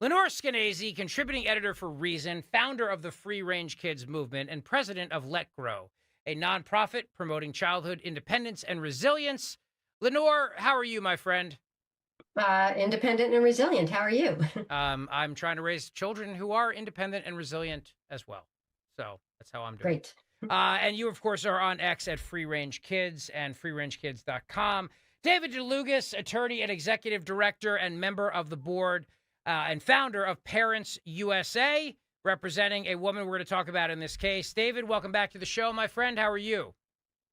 Lenore Skenazy, contributing editor for Reason, founder of the Free Range Kids movement, and president of Let Grow, a nonprofit promoting childhood independence and resilience. Lenore, how are you, my friend? Independent and resilient. How are you? I'm trying to raise children who are independent and resilient as well. So that's how I'm doing. Great. And you, of course, are on X at Free Range Kids and freerangekids.com. David DeLugas, attorney and executive director and member of the board and founder of Parents USA, representing a woman we're going to talk about in this case. David, welcome back to the show, my friend. How are you?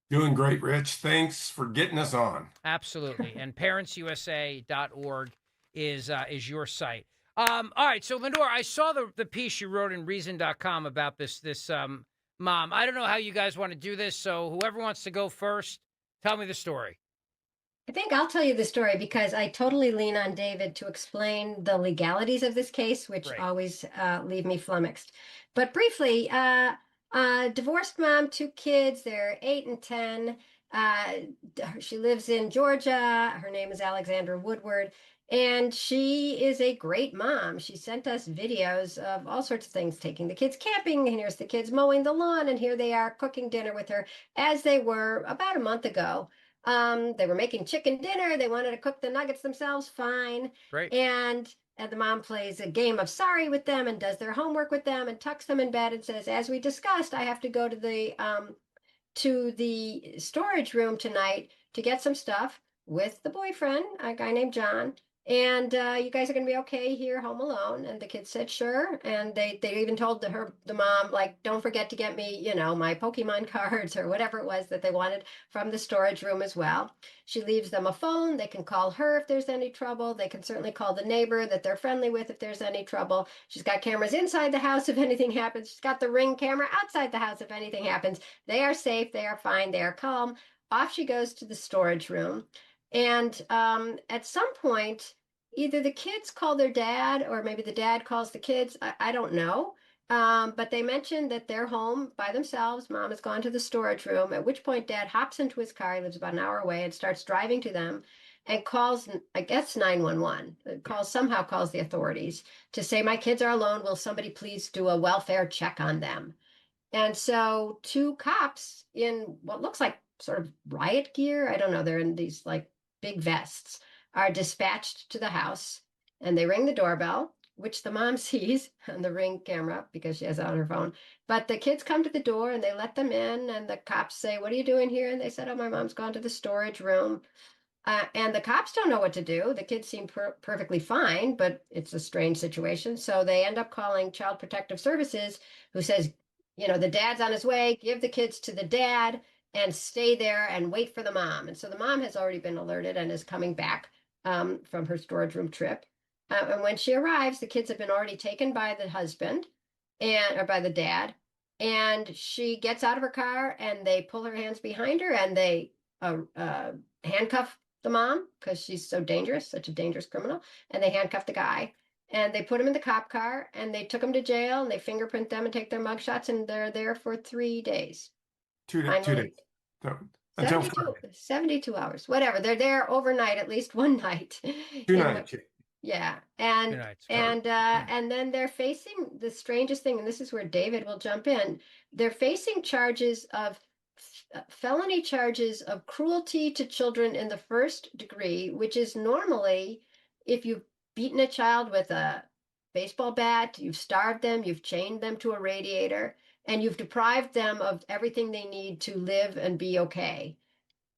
Doing great, Rich. Thanks for getting us on. Absolutely. And parentsusa.org is your site. All right. So, Lenore, I saw the piece you wrote in reason.com about this mom. I don't know how you guys want to do this. So, whoever wants to go first, tell me the story. I think I'll tell you the story because I totally lean on David to explain the legalities of this case, which Great. always leave me flummoxed. But briefly, divorced mom, two kids, they're 8 and 10. Uh, she lives in Georgia. Her name is Alexandra Woodward. And she is a great mom. She sent us videos of all sorts of things, taking the kids camping, and here's the kids mowing the lawn, and here they are cooking dinner with her as they were about a month ago. They were making chicken dinner. They wanted to cook the nuggets themselves, fine. Great. And the mom plays a game of sorry with them and does their homework with them and tucks them in bed and says, as we discussed, I have to go to the storage room tonight to get some stuff with the boyfriend, a guy named John. And you guys are going to be okay here home alone. And the kids said, sure. And they even told the mom, like, don't forget to get me, my Pokemon cards or whatever it was that they wanted from the storage room as well. She leaves them a phone. They can call her if there's any trouble. They can certainly call the neighbor that they're friendly with if there's any trouble. She's got cameras inside the house if anything happens. She's got the Ring camera outside the house if anything happens. They are safe. They are fine. They are calm. Off she goes to the storage room. And at some point, either the kids call their dad or maybe the dad calls the kids. I don't know. But they mentioned that they're home by themselves. Mom has gone to the storage room, at which point dad hops into his car. He lives about an hour away and starts driving to them and calls, I guess, 911. Somehow calls the authorities to say, my kids are alone. Will somebody please do a welfare check on them? And so two cops in what looks like sort of riot gear, I don't know, they're in these like big vests, are dispatched to the house and they ring the doorbell, which the mom sees on the Ring camera because she has it on her phone. But the kids come to the door and they let them in, and the cops say, what are you doing here? And they said, oh, my mom's gone to the storage room. And the cops don't know what to do. The kids seem perfectly fine, but it's a strange situation. So they end up calling Child Protective Services, who says, the dad's on his way, give the kids to the dad and stay there and wait for the mom. And so the mom has already been alerted and is coming back from her storage room trip. And when she arrives, the kids have been already taken by the husband or by the dad. And she gets out of her car and they pull her hands behind her and they handcuff the mom because she's so dangerous, such a dangerous criminal. And they handcuff the guy and they put him in the cop car and they took him to jail and they fingerprint them and take their mugshots, and they're there for 3 days. 2 days. Finally, So, until 72, Friday. 72 hours, whatever. They're there overnight, at least one night. Two in nights. yeah. Good And night. and then they're facing the strangest thing, and this is where David will jump in. They're facing charges of felony charges of cruelty to children in the first degree, which is normally if you've beaten a child with a baseball bat, you've starved them, you've chained them to a radiator, and you've deprived them of everything they need to live and be okay.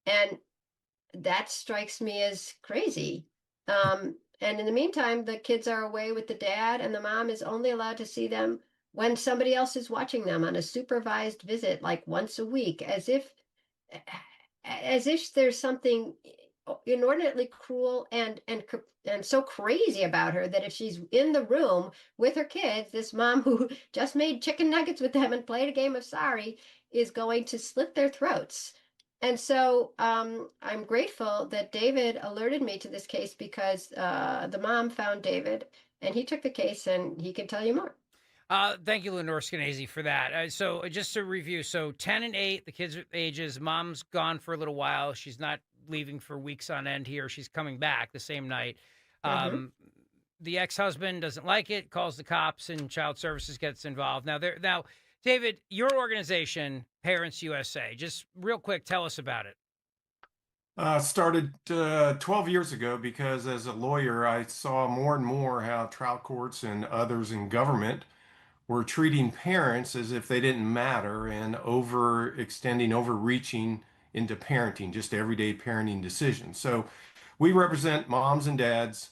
And that strikes me as crazy. And in the meantime, the kids are away with the dad, and the mom is only allowed to see them when somebody else is watching them on a supervised visit, like once a week, as if there's something inordinately cruel and so crazy about her that if she's in the room with her kids, this mom who just made chicken nuggets with them and played a game of sorry is going to slit their throats. And so I'm grateful that David alerted me to this case because the mom found David and he took the case and he can tell you more. Thank you, Lenore Skenazy, for that. So just to review, so 10 and 8, the kids' ages, mom's gone for a little while. She's not leaving for weeks on end here. She's coming back the same night. Mm-hmm. Um, the ex-husband doesn't like it, calls the cops, and child services gets involved. Now, David, your organization, Parents USA, just real quick, tell us about it. Started 12 years ago because as a lawyer, I saw more and more how trial courts and others in government were treating parents as if they didn't matter and overextending, overreaching into parenting, just everyday parenting decisions. So we represent moms and dads.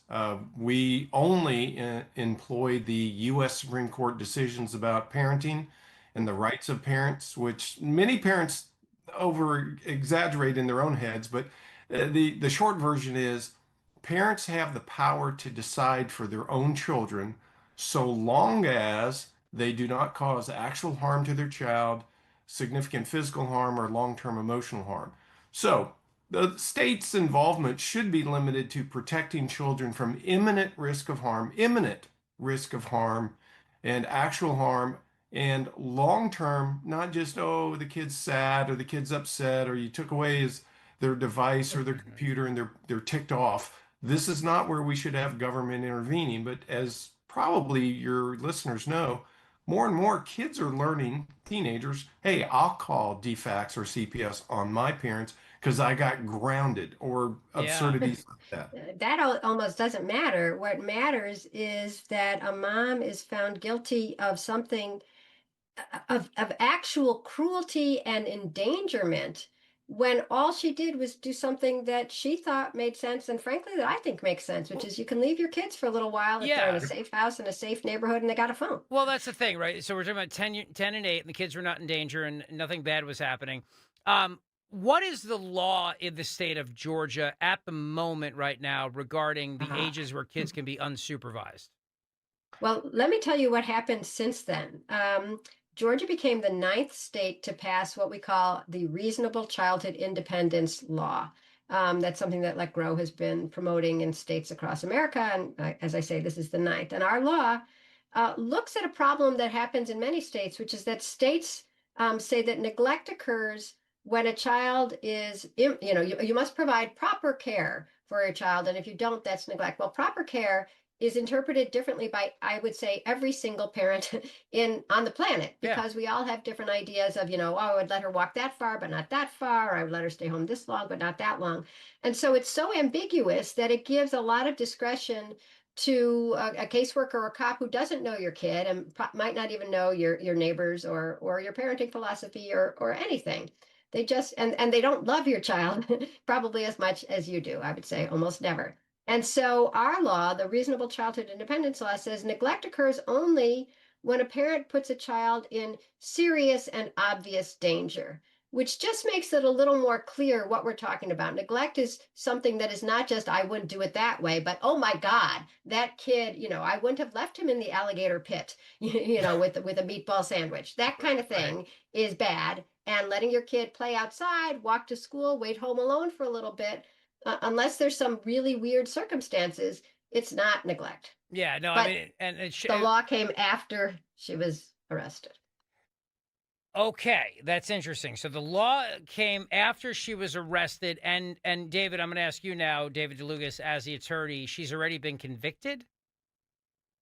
We only employ the U.S. Supreme Court decisions about parenting and the rights of parents, which many parents over exaggerate in their own heads. But the short version is parents have the power to decide for their own children so long as they do not cause actual harm to their child, significant physical harm, or long-term emotional harm. So the state's involvement should be limited to protecting children from imminent risk of harm, and actual harm, and long term, not just, oh, the kid's sad or the kid's upset or you took away their device or their Mhm. computer and they're ticked off. This is not where we should have government intervening. But as probably your listeners know, more and more kids are learning, teenagers, hey, I'll call DFAX or CPS on my parents because I got grounded or Yeah. absurdities like that. That almost doesn't matter. What matters is that a mom is found guilty of something of actual cruelty and endangerment when all she did was do something that she thought made sense and frankly that I think makes sense, which Well, is you can leave your kids for a little while if they're in a yeah. safe house in a safe neighborhood and they got a phone. Well, that's the thing, right? So we're talking about 10 and 8, and the kids were not in danger and nothing bad was happening. What is the law in the state of Georgia at the moment right now regarding the Ah. ages where kids can be unsupervised? Well, let me tell you what happened since then. Georgia became the ninth state to pass what we call the Reasonable Childhood Independence Law. That's something that Let Grow has been promoting in states across America. And as I say, this is the ninth. And our law looks at a problem that happens in many states, which is that states say that neglect occurs when a child is, you must provide proper care for a child. And if you don't, that's neglect. Well, proper care is interpreted differently by, I would say, every single parent in on the planet, Yeah. because we all have different ideas of, oh, I would let her walk that far, but not that far. Or I would let her stay home this long, but not that long. And so it's so ambiguous that it gives a lot of discretion to a caseworker or a cop who doesn't know your kid and might not even know your neighbors or your parenting philosophy or anything. They just and they don't love your child probably as much as you do. I would say almost never. And so our law, the Reasonable Childhood Independence Law, says neglect occurs only when a parent puts a child in serious and obvious danger, which just makes it a little more clear what we're talking about. Neglect is something that is not just, I wouldn't do it that way, but oh my God, that kid, I wouldn't have left him in the alligator pit, with a meatball sandwich. That kind of Right. thing is bad. And letting your kid play outside, walk to school, wait home alone for a little bit, unless there's some really weird circumstances, it's not neglect. Yeah. No, I But mean, and it the law came after she was arrested. okay, that's interesting. So the law came after she was arrested, and David, I'm going to ask you now, David DeLugas, as the attorney, she's already been convicted?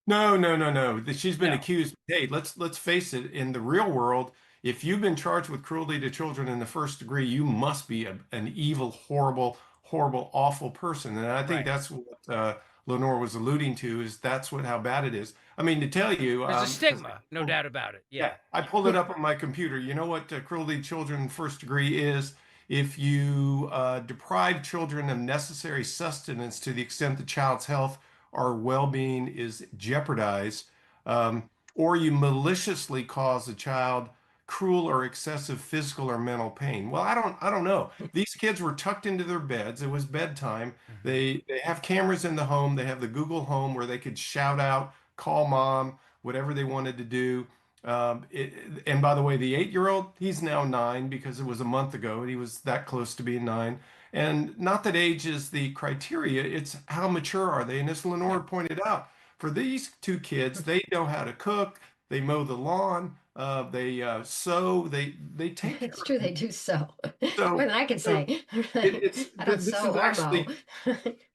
No, no, no, no. She's been No. accused. Hey, let's face it. In the real world, if you've been charged with cruelty to children in the first degree, you must be an evil, horrible, horrible, awful person. And I think Right. that's what Lenore was alluding to. Is that's what how bad it is. I mean, to tell you, There's a because stigma, no doubt about it. yeah, Yeah. I pulled it up on my computer. You know what cruelty to children in first degree is? If you deprive children of necessary sustenance to the extent the child's health or well-being is jeopardized, or you maliciously cause a child cruel or excessive physical or mental pain. Well, I don't know. These kids were tucked into their beds. It was bedtime. Mhm. They have cameras in the home. They have the Google Home where they could shout out, call mom, whatever they wanted to do. And by the way, the 8-year-old, he's now 9 because it was a month ago and he was that close to being 9. And not that age is the criteria, it's how mature are they. And as Yeah. Lenore pointed out, for these two kids, they know how to cook, they mow the lawn, They sew. They take care It's of true, they people. do sew. More So than I can so say. it's I don't this sew is or mow. actually,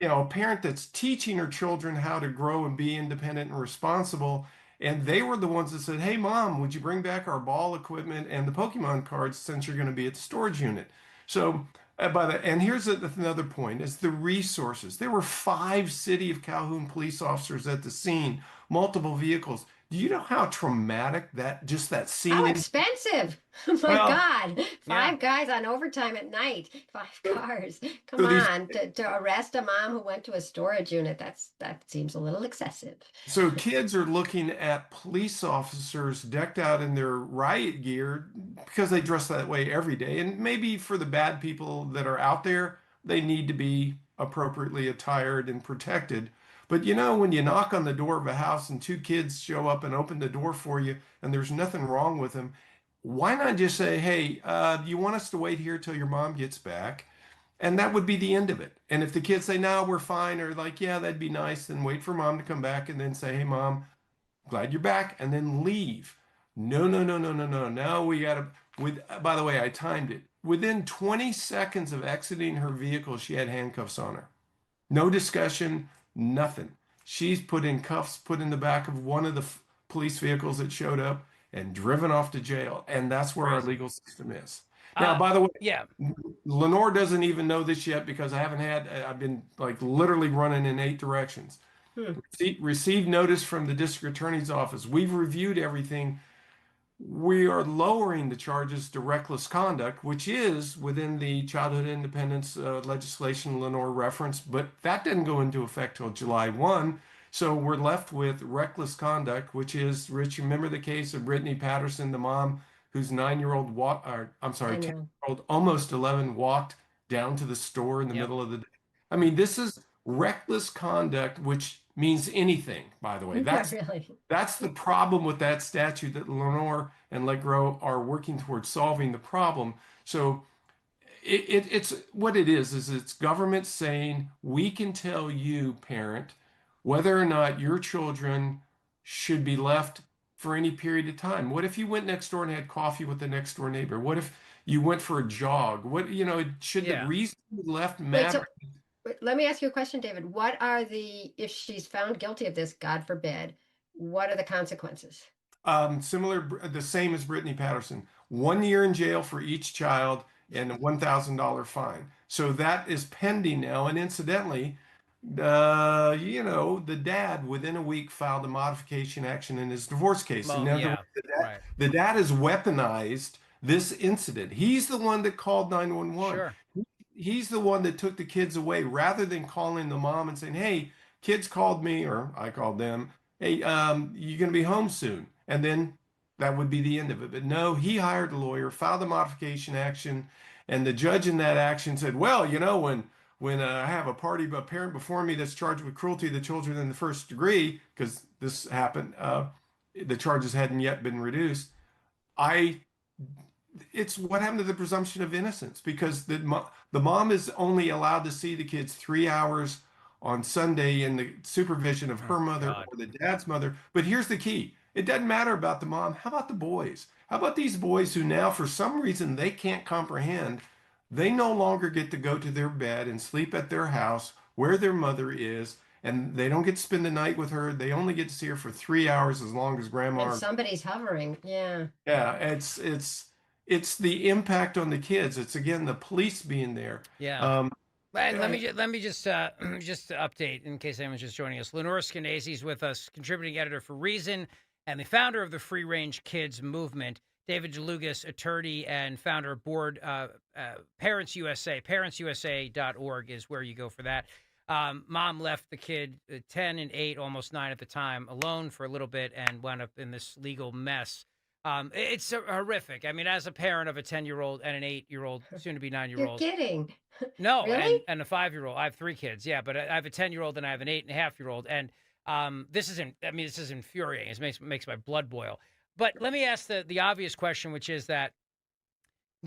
a parent that's teaching her children how to grow and be independent and responsible. And they were the ones that said, "Hey, mom, would you bring back our ball equipment and the Pokemon cards since you're going to be at the storage unit?" So, and here's another point: is the resources. There were 5 City of Calhoun police officers at the scene, multiple vehicles. Do you know how traumatic that How scene is? expensive! Oh my Well, God. Yeah. 5 guys on overtime at night. 5 cars. Come so these on. To arrest a mom who went to a storage unit, that seems a little excessive. So kids are looking at police officers decked out in their riot gear because they dress that way every day. And maybe for the bad people that are out there, they need to be appropriately attired and protected. But when you knock on the door of a house and 2 kids show up and open the door for you and there's nothing wrong with them, why not just say, "Hey, do you want us to wait here till your mom gets back?" And that would be the end of it. And if the kids say, "No, we're fine," or like, "Yeah, that'd be nice," then wait for mom to come back and then say, "Hey, mom, glad you're back," and then leave. No, no, no, no, no, no. Now we got to, by the way, I timed it. Within 20 seconds of exiting her vehicle, she had handcuffs on her. No discussion, nothing. She's put in cuffs, put in the back of one of the police vehicles that showed up, and driven off to jail. And that's where our Crazy. legal system is. Now, by the Yeah. way, Lenore doesn't even know this yet because I've been like literally running in 8 directions. Hmm. Received notice from the district attorney's office. We've reviewed everything. We are lowering the charges to reckless conduct, which is within the childhood independence legislation Lenore referenced, but that didn't go into effect till July 1. So we're left with reckless conduct, which is, Rich, you remember the case of Brittany Patterson, the mom whose 9-year-old I'm sorry, 9 year old. 10-year-old, almost 11, walked down to the store in the Yep. middle of the day. I mean, this is reckless conduct, which means anything, by the way. Yeah, That's really. that's the problem with that statute that Lenore and Legros are working towards solving the problem. So it's what it is it's government saying we can tell you, parent, whether or not your children should be left for any period of time. What if you went next door and had coffee with the next door neighbor? What if you went for a jog? Should the Yeah. reason you left Wait, matter? so let me ask you a question, David. If she's found guilty of this, God forbid, what are the consequences? The same as Brittany Patterson. 1 year in jail for each child and a $1,000 fine. So that is pending now. And incidentally, the dad within a week filed a modification action in his divorce case. And Well, now yeah. Right. the dad has weaponized this incident. He's the one that called 911. Sure. He's the one that took the kids away rather than calling the mom and saying, "Hey, kids called me," or I called them. "Hey, you going to be home soon?" And then that would be the end of it. But no, he hired a lawyer, filed a modification action, and the judge in that action said, "Well, when I have a parent before me that's charged with cruelty to the children in the first degree, because this happened, the charges hadn't yet been reduced. I it's what happened to the presumption of innocence because the mom is only allowed to see the kids 3 hours on Sunday in the supervision of Oh, her mother God. or the dad's mother. But here's the key. It doesn't matter about the mom. How about the boys? How about these boys who now, for some reason, they can't comprehend? They no longer get to go to their bed and sleep at their house where their mother is, and they don't get to spend the night with her. They only get to see her for 3 hours as long as And grandma. somebody's hovering. Yeah. Yeah, it's the impact on the kids. It's again the police being there. Yeah. Um, And uh, let me just just to update in case anyone's just joining us. Lenore Skenazy is with us, contributing editor for Reason and the founder of the Free Range Kids movement. David DeLugas, attorney and founder of board Parents USA. ParentsUSA.org is where you go for that. Mom left the kid 10 and 8, almost 9 at the time, alone for a little bit and wound up in this legal mess. It's horrific. I mean, as a parent of a 10-year-old and an 8-year-old, soon to be 9-year You're old, kidding. no, Really? and a 5-year-old. I have 3 kids. Yeah, but I have a 10-year-old and I have an 8.5-year-old. And this is infuriating. It makes my blood boil. But let me ask the obvious question, which is that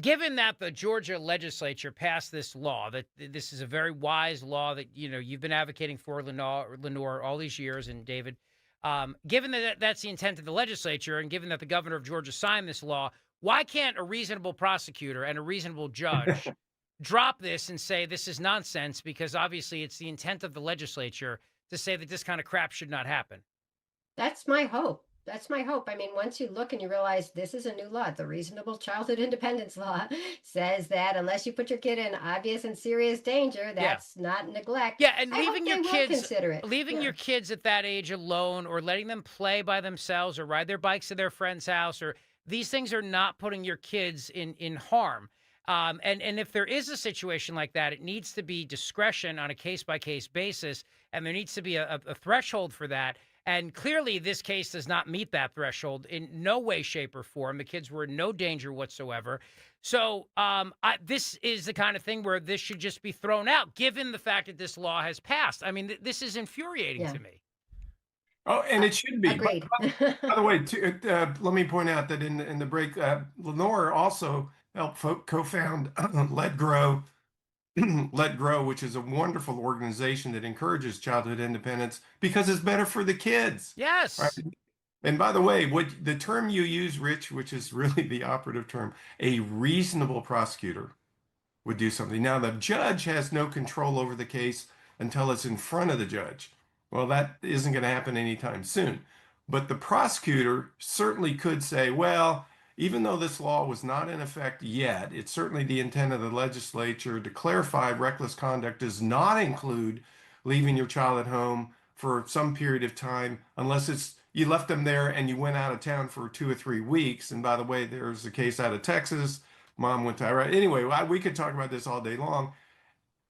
given that the Georgia legislature passed this law, that this is a very wise law that you've been advocating for, Lenore all these years, and David, Given that that's the intent of the legislature, and given that the governor of Georgia signed this law, why can't a reasonable prosecutor and a reasonable judge drop this and say this is nonsense? Because obviously it's the intent of the legislature to say that this kind of crap should not happen. That's my hope. That's my hope. I mean, once you look and you realize this is a new law, the Reasonable Childhood Independence Law says that unless you put your kid in obvious and serious danger, Yeah. that's not neglect. Yeah, and I hope they will consider it. leaving Yeah. your kids at that age alone, or letting them play by themselves or ride their bikes to their friend's house, or these things are not putting your kids in harm. And if there is a situation like that, it needs to be discretion on a case by case basis, and there needs to be a threshold for that. And clearly, this case does not meet that threshold in no way, shape, or form. The kids were in no danger whatsoever. So this is the kind of thing where this should just be thrown out, given the fact that this law has passed. I mean, this is infuriating Yeah. to me. Oh, and it should be. Agreed. By the way, let me point out that in the break, Lenore also helped co-found Let Grow, Let Grow, which is a wonderful organization that encourages childhood independence because it's better for the kids. Right? Yes. And by the way, what the term you use, Rich, which is really the operative term, a reasonable prosecutor would do something. Now, the judge has no control over the case until it's in front of the judge. Well, that isn't going to happen anytime soon. But the prosecutor certainly could say, well, even though this law was not in effect yet, it's certainly the intent of the legislature to clarify reckless conduct does not include leaving your child at home for some period of time, unless it's you left them there and you went out of town for 2 or 3 weeks. And by the way, there's a case out of Texas. Mom went to Iraq. Anyway, we could talk about this all day long.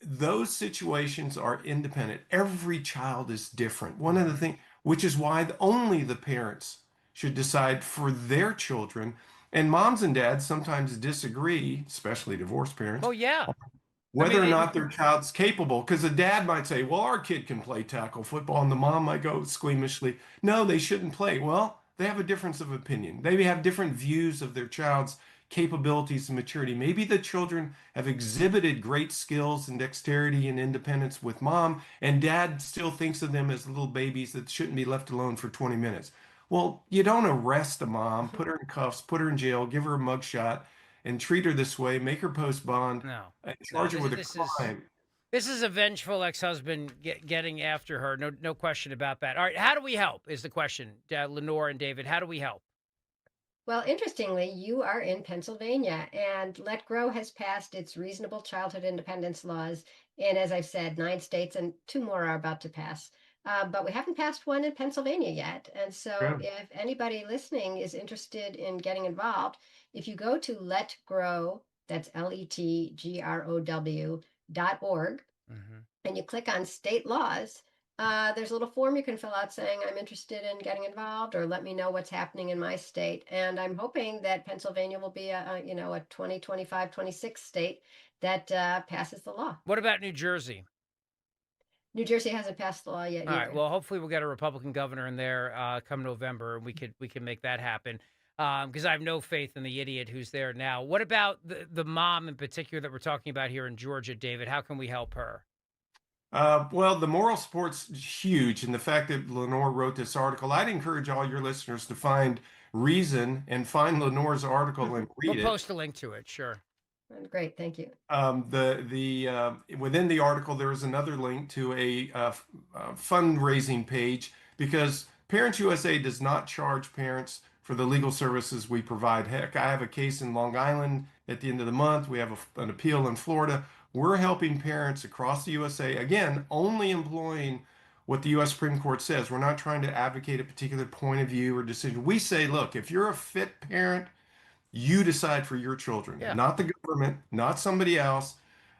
Those situations are independent. Every child is different. One of the things, which is why only the parents should decide for their children. And moms and dads sometimes disagree, especially divorced parents, Oh, yeah. whether or it- not their child's capable. Because the dad might say, well, our kid can play tackle football. And the mom might go squeamishly, no, they shouldn't play. Well, they have a difference of opinion. They have different views of their child's capabilities and maturity. Maybe the children have exhibited great skills and dexterity and independence with mom, and dad still thinks of them as little babies that shouldn't be left alone for 20 minutes. Well, you don't arrest a mom, put her in cuffs, put her in jail, give her a mugshot, and treat her this way, make her post bond, No. and charge her with a This crime. This is a vengeful ex-husband getting after her. No question about that. All right, how do we help is the question. Lenore and David, how do we help? Well, interestingly, you are in Pennsylvania, and Let Grow has passed its reasonable childhood independence laws in, as I've said, 9 states, and 2 more are about to pass. But we haven't passed one in Pennsylvania yet. And so, Yeah. if anybody listening is interested in getting involved, if you go to Let Grow, that's LETGROW.org, Mhm. and you click on state laws, there's a little form you can fill out saying I'm interested in getting involved or let me know what's happening in my state. And I'm hoping that Pennsylvania will be a 2025, 26 state that passes the law. What about New Jersey? New Jersey hasn't passed the law yet All right. either. Well, hopefully we'll get a Republican governor in there come November, and we can make that happen. Because I have no faith in the idiot who's there now. What about the mom in particular that we're talking about here in Georgia, David? How can we help her? Well, the moral support's huge, and the fact that Lenore wrote this article, I'd encourage all your listeners to find reason and find Lenore's article and We'll read it. post a link to it. Sure. Great, thank you. Within the article, there is another link to a fundraising page because Parents USA does not charge parents for the legal services we provide. Heck, I have a case in Long Island at the end of the month. We have an appeal in Florida. We're helping parents across the USA, again, only employing what the US Supreme Court says. We're not trying to advocate a particular point of view or decision. We say, look, if you're a fit parent, you decide for your children, Yeah. not the government, not somebody else.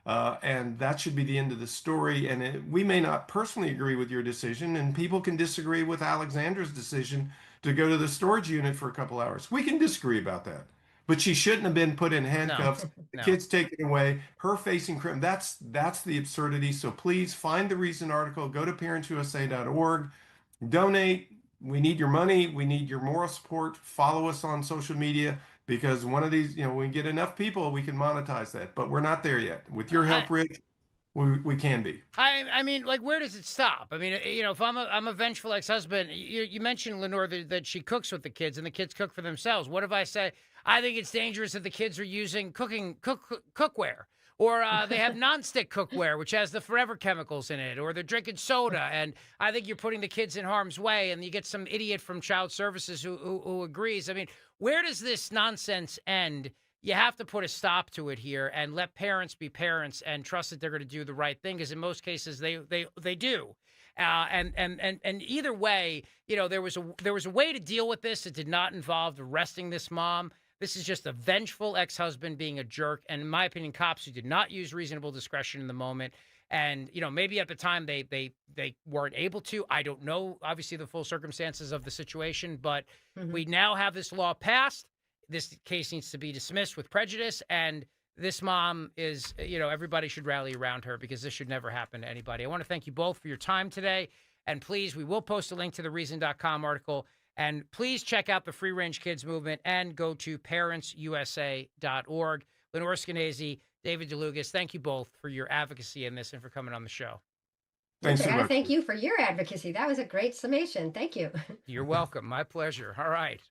And that should be the end of the story. And we may not personally agree with your decision, and people can disagree with Alexandra's decision to go to the storage unit for a couple hours. We can disagree about that. But she shouldn't have been put in handcuffs. The No. kids taken away, her facing crime. That's the absurdity. So please find the recent article. Go to parentsusa.org. Donate. We need your money. We need your moral support. Follow us on social media because one of these, when we get enough people, we can monetize that. But we're not there yet. With your help, Rich, we can be. I mean, like, where does it stop? I mean, if I'm a vengeful ex-husband, you mentioned Lenore that she cooks with the kids and the kids cook for themselves. What if I say I think it's dangerous that the kids are using cookware, or they have nonstick cookware which has the forever chemicals in it, or they're drinking soda, and I think you're putting the kids in harm's way, and you get some idiot from child services who agrees. I mean, where does this nonsense end? You have to put a stop to it here and let parents be parents and trust that they're going to do the right thing, because in most cases they do. And either way, there was a way to deal with this. It did not involve arresting this mom. This is just a vengeful ex-husband being a jerk, and in my opinion, cops who did not use reasonable discretion in the moment. And maybe at the time they weren't able to. I don't know, obviously, the full circumstances of the situation, but we now have this law passed. This case needs to be dismissed with prejudice, and this mom is, everybody should rally around her, because this should never happen to anybody. I want to thank you both for your time today, and please, we will post a link to the reason.com article, and please check out the Free Range Kids movement and go to parentsusa.org. Lenore Skenazy, David DeLugas, thank you both for your advocacy in this and for coming on the show. Thanks so I gotta much. thank you for your advocacy. That was a great summation. Thank you. You're welcome. My pleasure. All right.